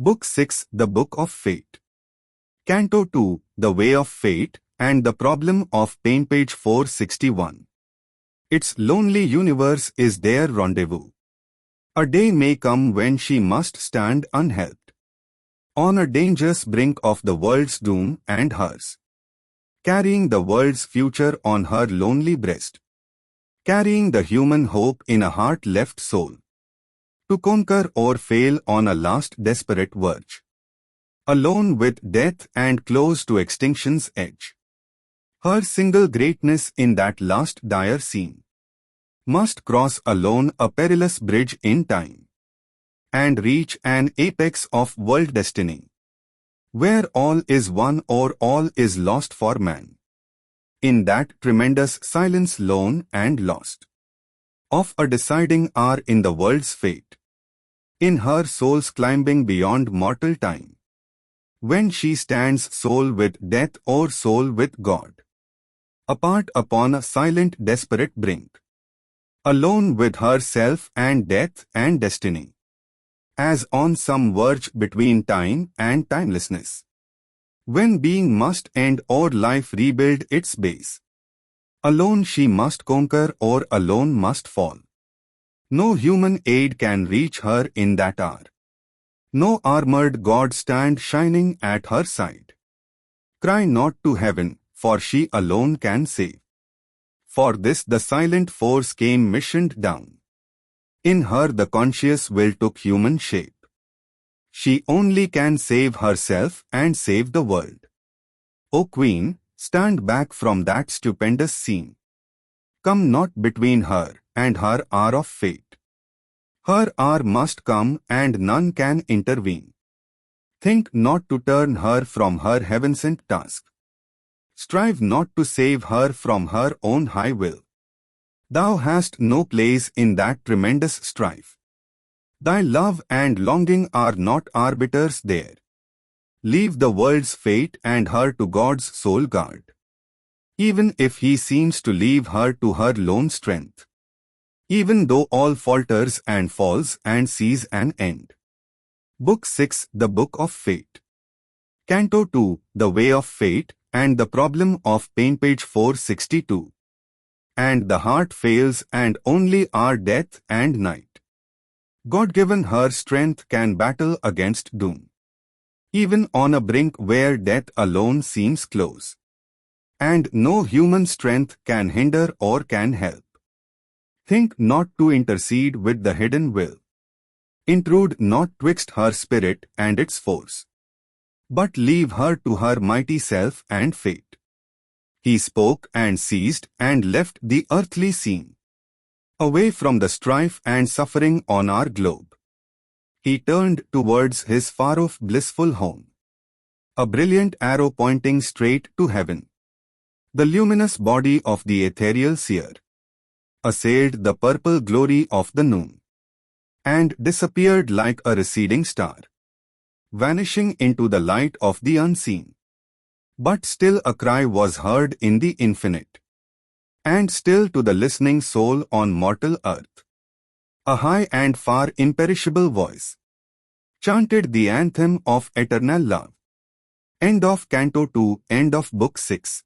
Book 6, The Book of Fate. Canto 2, The Way of Fate and the Problem of Pain, page 461. Its lonely universe is their rendezvous. A day may come when she must stand unhelped, on a dangerous brink of the world's doom and hers, carrying the world's future on her lonely breast, carrying the human hope in a heart-left soul, to conquer or fail on a last desperate verge, alone with death and close to extinction's edge. Her single greatness in that last dire scene must cross alone a perilous bridge in time, and reach an apex of world destiny, where all is won or all is lost for man. In that tremendous silence, lone and lost, of a deciding hour in the world's fate, in her soul's climbing beyond mortal time, when she stands soul with death or soul with God, apart upon a silent desperate brink, alone with herself and death and destiny, as on some verge between time and timelessness, when being must end or life rebuild its base. Alone she must conquer or alone must fall. No human aid can reach her in that hour. No armored God stand shining at her side. Cry not to heaven, for she alone can save. For this the silent force came missioned down. In her the conscious will took human shape. She only can save herself and save the world. O Queen, stand back from that stupendous scene. Come not between her and her hour of fate. Her hour must come and none can intervene. Think not to turn her from her heaven-sent task. Strive not to save her from her own high will. Thou hast no place in that tremendous strife. Thy love and longing are not arbiters there. Leave the world's fate and her to God's sole guard, even if he seems to leave her to her lone strength, even though all falters and falls and sees an end. Book 6, The Book of Fate. Canto 2, The Way of Fate and the Problem of Pain, page 462. And the heart fails and only our death and night, God-given her strength, can battle against doom, even on a brink where death alone seems close, and no human strength can hinder or can help. Think not to intercede with the hidden will. Intrude not twixt her spirit and its force, but leave her to her mighty self and fate. He spoke and ceased and left the earthly scene, away from the strife and suffering on our globe. He turned towards his far-off blissful home, a brilliant arrow pointing straight to heaven. The luminous body of the ethereal seer assailed the purple glory of the noon, and disappeared like a receding star, vanishing into the light of the unseen. But still a cry was heard in the infinite, and still to the listening soul on mortal earth, a high and far imperishable voice chanted the anthem of eternal love. End of Canto 2, end of Book 6.